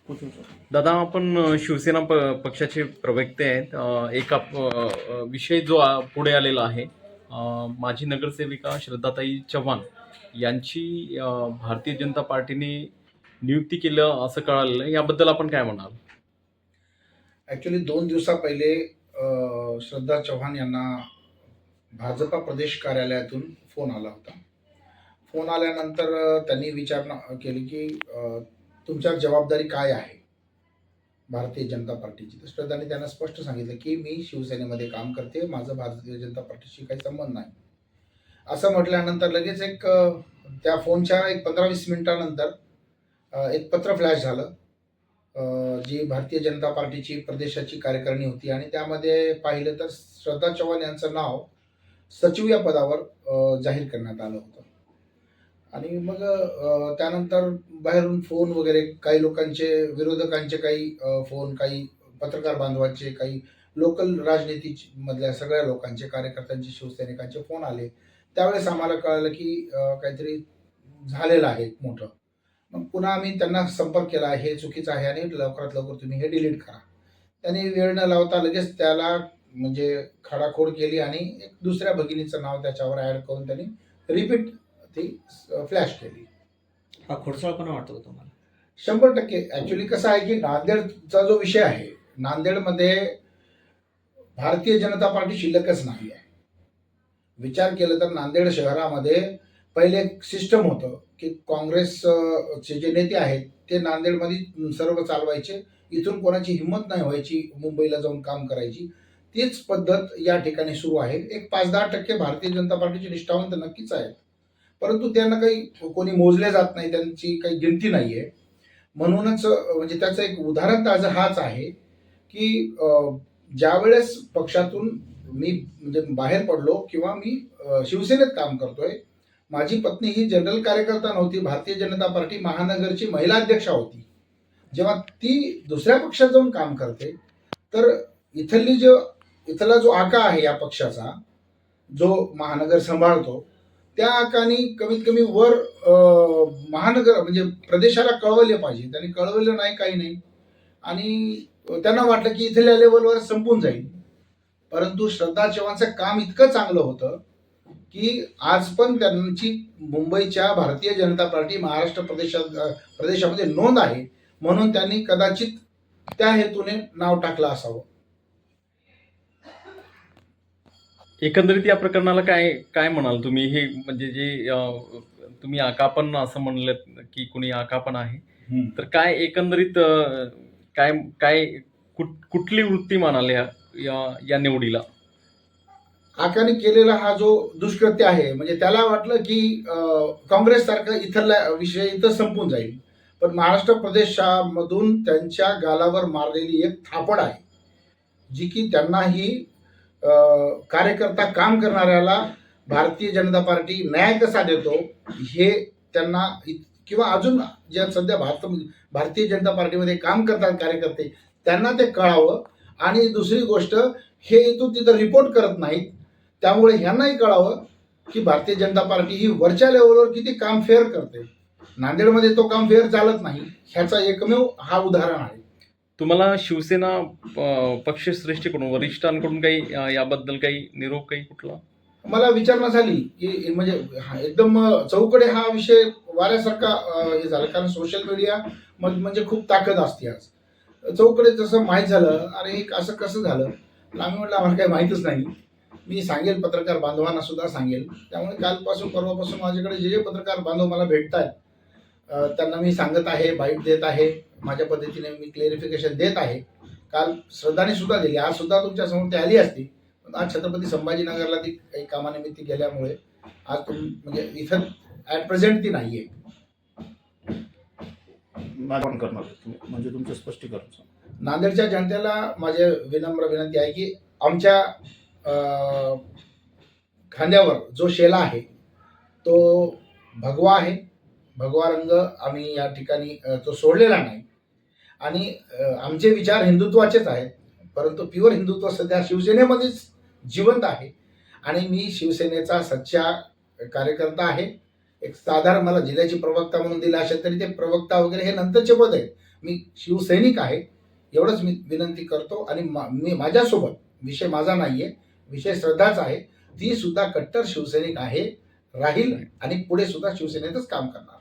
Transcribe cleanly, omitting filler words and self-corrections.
दादा, आपण शिवसेना पक्षाचे प्रवक्ते आहेत. विषय जो पुढे आलेला आहे, माजी नगरसेविका श्रद्धाताई चव्हाण यांची भारतीय जनता पार्टीने नियुक्ती केलं असं कळालं. याबद्दल आपण काय म्हणाल? ॲक्च्युली 2 दिवसा पहिले श्रद्धा चव्हाण यांना भाजपा प्रदेश कार्यालयातून फोन आला होता. फोन आल्यानंतर त्यांनी विचारणा केली की तुमच्या जबाबदारी काय आहे भारतीय जनता पार्टीची. तर श्रद्धाने त्यांना स्पष्ट सांगितलं की मी शिवसेनेमध्ये काम करते, माझं भारतीय जनता पार्टीशी काही संबंध नाही. असं म्हटल्यानंतर लगेच त्या फोनच्या 15-20 मिनिटानंतर एक पत्र फ्लॅश झालं, जी भारतीय जनता पार्टीची प्रदेशाची कार्यकारिणी होती, आणि त्यामध्ये पाहिलं तर श्रद्धा चव्हाण यांचं नाव सचिव या पदावर जाहीर करण्यात आलं होतं. आणि मग त्यानंतर बाहेरून फोन वगैरे, काही लोकांचे, विरोधकांचे काही फोन, काही पत्रकार बांधवांचे, काही लोकल राजनीती मधल्या सगळ्या लोकांचे, कार्यकर्त्यांचे, शिवसैनिकांचे फोन आले. त्यावेळेस आम्हाला कळलं की काहीतरी झालेलं आहे मोठं. मग पुन्हा आम्ही त्यांना संपर्क केला, हे चुकीचं आहे आणि लवकरात लवकर तुम्ही हे डिलीट करा. त्यांनी वेळ न लावता लगेच त्याला म्हणजे खाडाखोड केली आणि एक दुसऱ्या भगिनीचं नाव त्याच्यावर ॲड करून त्यांनी रिपीट ती फ्लॅश केली. हा खोडसाळपणा वाटतो का तुम्हाला? 100%. ॲक्च्युली कसं आहे की नांदेडचा जो विषय आहे, नांदेडमध्ये भारतीय जनता पार्टी शिल्लकच नाही आहे. विचार केलं तर नांदेड शहरामध्ये पहिले एक सिस्टम होतं की काँग्रेसचे जे नेते आहेत ते नांदेडमध्ये सर्व चालवायचे. इथून कोणाची हिंमत नाही व्हायची मुंबईला जाऊन काम करायची. तीच पद्धत या ठिकाणी सुरू आहे. एक 5-10% भारतीय जनता पार्टीचे निष्ठावंत नक्कीच आहेत, परंतु त्यांना काही कोणी मोजले जात नाही, त्यांची काही गिनती नाही आहे. म्हणूनच म्हणजे त्याचं एक उदाहरण ताजं हाच आहे की ज्यावेळेस पक्षातून मी म्हणजे बाहेर पडलो किंवा मी शिवसेनेत काम करतोय, माझी पत्नी ही जनरल कार्यकर्ता नव्हती, भारतीय जनता पार्टी महानगरची महिला अध्यक्षा होती. जेव्हा ती दुसऱ्या पक्षात जाऊन काम करते, तर इथला जो आका आहे या पक्षाचा, जो महानगर सांभाळतो, त्या आकानी कमीत कमी वर महानगर म्हणजे प्रदेशाला कळवले पाहिजे. त्यांनी कळवलं नाही, काही नाही, आणि त्यांना वाटलं की इथल्या लेवलवर संपून जाईल. परंतु श्रद्धा चव्हाणचं काम इतकं चांगलं होतं की आज पण त्यांची मुंबईच्या भारतीय जनता पार्टी महाराष्ट्र प्रदेशामध्ये नोंद आहे, म्हणून त्यांनी कदाचित त्या हेतूने नाव टाकलं असावं. एकंदरीत या प्रकरणाला काय काय म्हणाल तुम्ही? हे म्हणजे जे तुम्ही आकापन असं म्हणलं की कुणी आकापन आहे, तर काय एकंदरीत काय काय कुठली वृत्ती मानाल या निवडीला? आकाने केलेला हा जो दुष्कृत्य आहे, म्हणजे त्याला वाटलं की काँग्रेस सारखं इथला विषय इथं संपून जाईल, पण महाराष्ट्र प्रदेशामधून त्यांच्या गालावर मारलेली एक थापड आहे, जी की त्यांनाही कार्यकर्ता काम करणाऱ्याला भारतीय जनता पार्टी न्याय कसा देतो हे त्यांना, किंवा अजून ज्या सध्या भारतीय जनता पार्टीमध्ये काम करतात कार्यकर्ते, त्यांना ते कळावं. आणि दुसरी गोष्ट, हे इथून तिथं रिपोर्ट करत नाहीत, त्यामुळे ह्यांनाही कळावं की भारतीय जनता पार्टी ही वरच्या लेवलवर किती काम फेअर करते. नांदेडमध्ये तो काम फेअर चालत नाही, ह्याचा एकमेव हा उदाहरण आहे. तुम्हाला शिवसेना पक्षश्रेष्ठीकडून, वरिष्ठांकडून काही याबद्दल काही निरोप काही कुठला? मला विचारणा झाली की म्हणजे एकदम चौकडे हा विषय वाऱ्यासारखा हे झाला, कारण सोशल मीडिया म्हणजे खूप ताकद असते. आज चौकडे जसं माहीत झालं, अरे असं कसं झालं, आम्ही म्हटलं आम्हाला काही माहीतच नाही. मी सांगेल, पत्रकार बांधवांना सुद्धा सांगेल. त्यामुळे कालपासून परवापासून माझ्याकडे जे पत्रकार बांधव मला भेटत आहेत त्यांना मी सांगत आहे, बाईट देत आहे, माझ्या पद्धतीने मी क्लेरिफिकेशन देत आहे. काल श्रद्धाने सुद्धा दिली, आज सुद्धा तुमच्या समोर ती आली असती, पण आज छत्रपती संभाजीनगरला ती काही कामानिमित्त गेल्यामुळे आज म्हणजे इथं ॲट प्रेझेंट ती नाही आहे. म्हणजे तुमचं स्पष्टीकरण. नांदेडच्या जनतेला माझे विनम्र विनंती आहे की आमच्या खांद्यावर जो शेला आहे तो भगवा आहे. भगवा रंग आम्ही या ठिकाणी तो सोडलेला नाही, आणि आमचे विचार हिंदुत्वाचेच आहेत, परंतु प्युअर हिंदुत्व सध्या शिवसेनेमध्येच जिवंत आहे. आणि मी शिवसेनेचा सच्चा कार्यकर्ता आहे. एक साधारण मला जिल्ह्याची प्रवक्ता म्हणून दिला असेल तरी ते प्रवक्ता वगैरे हे नंतरचे पद आहेत. मी शिवसैनिक आहे एवढंच मी विनंती करतो. आणि मी माझ्यासोबत विषय माझा नाहीये, विषय श्रद्धाचा आहे. ती सुद्धा कट्टर शिवसैनिक आहे, राहील आणि पुढे सुद्धा शिवसेनेतच काम करणार.